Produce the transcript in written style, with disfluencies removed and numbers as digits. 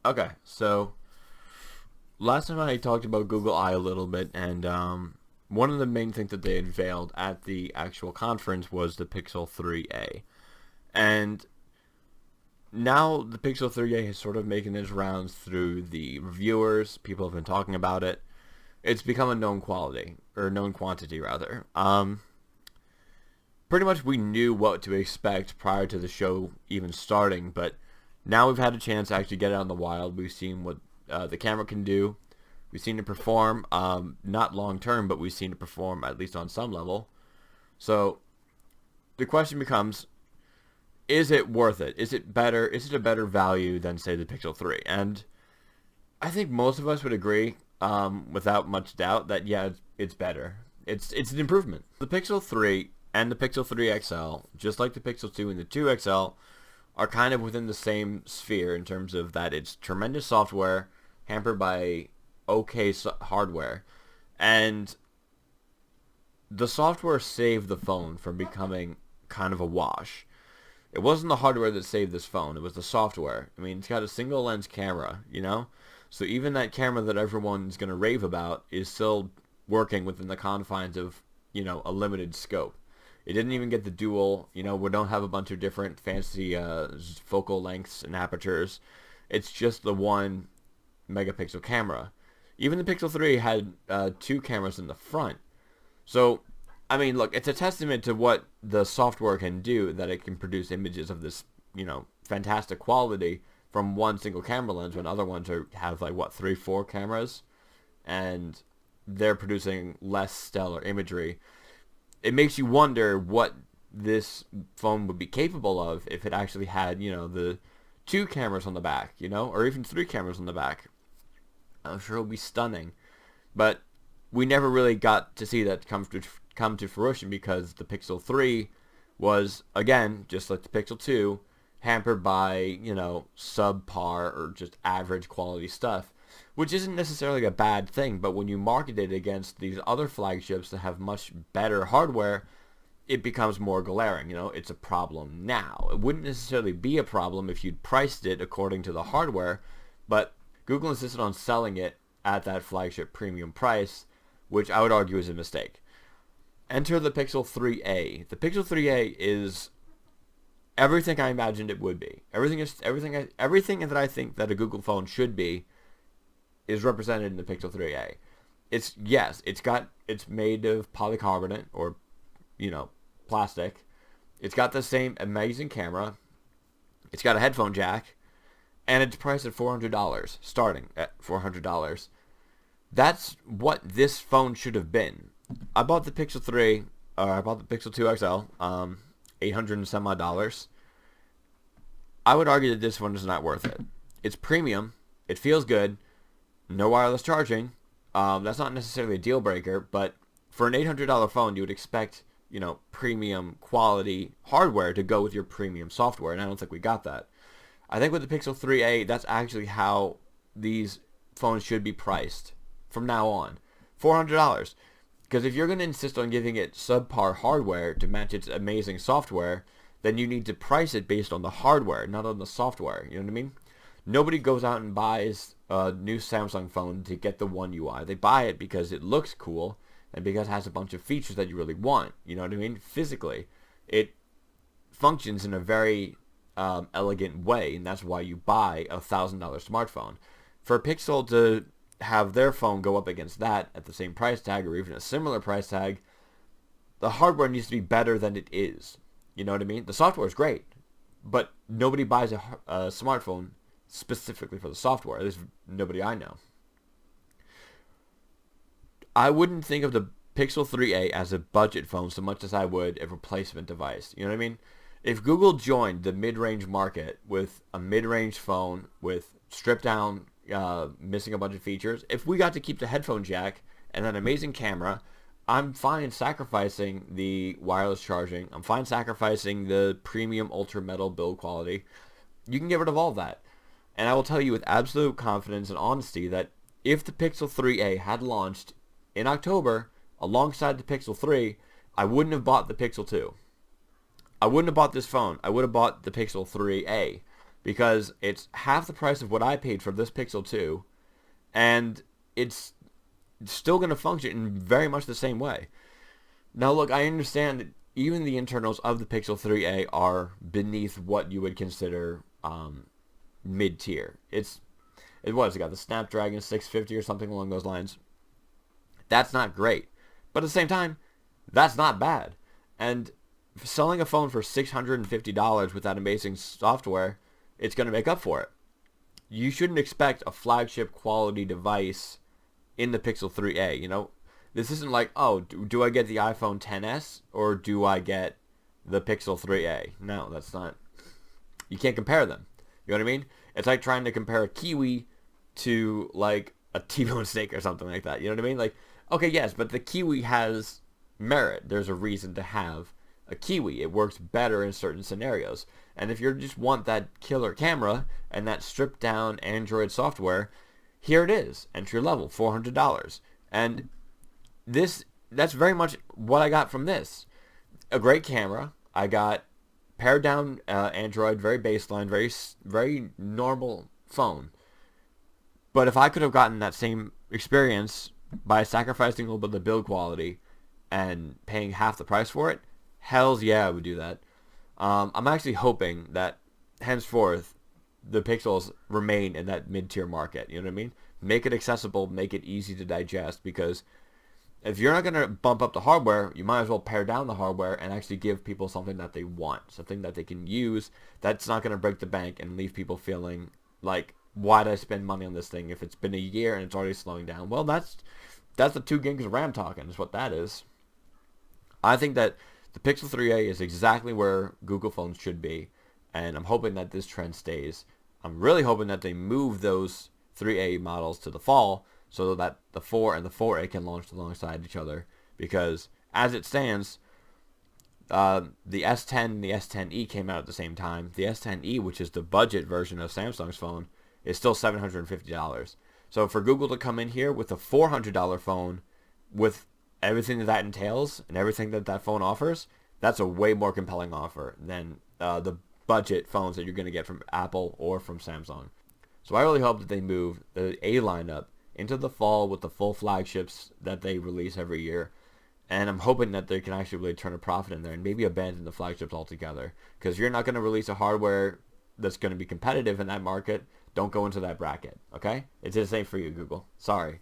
Okay, so last time I talked about Google I a little bit, and one of the main things that they unveiled at the actual conference was the Pixel 3a. And now the Pixel 3a is sort of making its rounds through the reviewers. People have been talking about it. It's become a known quality, or known quantity rather. Pretty much we knew what to expect prior to the show even starting, but now we've had a chance to actually get it out in the wild. We've seen what the camera can do. We've seen it perform, not long term, but we've seen it perform at least on some level. So the question becomes, is it worth it? Is it better? Is it a better value than, say, the Pixel 3? And I think most of us would agree, without much doubt, that yeah, it's better. It's an improvement. The Pixel 3 and the Pixel 3 XL, just like the Pixel 2 and the 2 XL, are kind of within the same sphere in terms of that it's tremendous software hampered by okay hardware, and the software saved the phone from becoming kind of a wash. It wasn't the hardware that saved this phone, it was the software. I mean, it's got a single lens camera, you know? So even that camera that everyone's going to rave about is still working within the confines of, a limited scope. It didn't even get the dual, we don't have a bunch of different fancy focal lengths and apertures. It's just the one megapixel camera. Even the Pixel 3 had two cameras in the front. So, I mean, look, it's a testament to what the software can do, that it can produce images of this, fantastic quality from one single camera lens when other ones have like, what, 3, 4 cameras? And they're producing less stellar imagery. It makes you wonder what this phone would be capable of if it actually had, the 2 cameras on the back, or even 3 cameras on the back. I'm sure it would be stunning. But we never really got to see that come to fruition because the Pixel 3 was, again, just like the Pixel 2, hampered by, subpar or just average quality stuff, which isn't necessarily a bad thing, but when you market it against these other flagships that have much better hardware, it becomes more glaring. It's a problem now. It wouldn't necessarily be a problem if you'd priced it according to the hardware, but Google insisted on selling it at that flagship premium price, which I would argue is a mistake. Enter the Pixel 3a. The Pixel 3a is everything I imagined it would be. Everything that I think that a Google phone should be is represented in the Pixel 3a. It's made of polycarbonate or plastic. It's got the same amazing camera. It's got a headphone jack, and it's priced at $400, starting at $400. That's what this phone should have been. I bought the Pixel 3, I bought the Pixel 2 XL, 800 and some odd dollars. I would argue that this one is not worth it. It's premium. It feels good. No wireless charging. That's not necessarily a deal breaker, but for an $800 phone, you would expect, premium quality hardware to go with your premium software, and I don't think we got that. I think with the Pixel 3a, that's actually how these phones should be priced from now on. $400. Because if you're going to insist on giving it subpar hardware to match its amazing software, then you need to price it based on the hardware, not on the software. You know what I mean? Nobody goes out and buys a new Samsung phone to get the One UI. They buy it because it looks cool and because it has a bunch of features that you really want. You know what I mean? Physically, it functions in a very elegant way, and that's why you buy a $1,000 smartphone. For Pixel to have their phone go up against that at the same price tag or even a similar price tag, the hardware needs to be better than it is. You know what I mean? The software is great, but nobody buys a smartphone specifically for the software. There's nobody I know. I wouldn't think of the Pixel 3a as a budget phone so much as I would a replacement device. You know what I mean? If Google joined the mid-range market with a mid-range phone with stripped down, missing a bunch of features, if we got to keep the headphone jack and an amazing camera, I'm fine sacrificing the wireless charging. I'm fine sacrificing the premium ultra metal build quality. You can get rid of all that. And I will tell you with absolute confidence and honesty that if the Pixel 3a had launched in October alongside the Pixel 3, I wouldn't have bought the Pixel 2. I wouldn't have bought this phone. I would have bought the Pixel 3a because it's half the price of what I paid for this Pixel 2, and it's still going to function in very much the same way. Now look, I understand that even the internals of the Pixel 3a are beneath what you would consider mid-tier. It got the Snapdragon 650 or something along those lines. That's not great, but at the same time, that's not bad. And selling a phone for $650 with that amazing software, it's going to make up for it. You shouldn't expect a flagship quality device in the Pixel 3a. You know, this isn't like, oh, do I get the iPhone XS or do I get the Pixel 3a? No, that's not. You can't compare them. You know what I mean? It's like trying to compare a Kiwi to like a T-bone steak or something like that. You know what I mean? Like, okay, yes, but the Kiwi has merit. There's a reason to have a Kiwi. It works better in certain scenarios. And if you just want that killer camera and that stripped down Android software, here it is, entry level, $400. And that's very much what I got from this. A great camera. I got pared down Android, very baseline, very normal phone. But if I could have gotten that same experience by sacrificing a little bit of the build quality and paying half the price for it, hells yeah, I would do that. I'm actually hoping that henceforth the Pixels remain in that mid-tier market. You know what I mean? Make it accessible, make it easy to digest, because if you're not going to bump up the hardware, you might as well pare down the hardware and actually give people something that they want, something that they can use that's not going to break the bank and leave people feeling like, why did I spend money on this thing if it's been a year and it's already slowing down? Well, that's the 2 gigs of RAM talking, is what that is. I think that the Pixel 3a is exactly where Google phones should be, and I'm hoping that this trend stays. I'm really hoping that they move those 3a models to the fall so that the 4 and the 4a can launch alongside each other, because as it stands, the S10 and the S10e came out at the same time. The S10e, which is the budget version of Samsung's phone, is still $750. So for Google to come in here with a $400 phone with everything that entails and everything that phone offers, that's a way more compelling offer than the budget phones that you're going to get from Apple or from Samsung. So I really hope that they move the A lineup into the fall with the full flagships that they release every year. And I'm hoping that they can actually really turn a profit in there and maybe abandon the flagships altogether. Because you're not going to release a hardware that's going to be competitive in that market. Don't go into that bracket, okay? It's the same for you, Google. Sorry.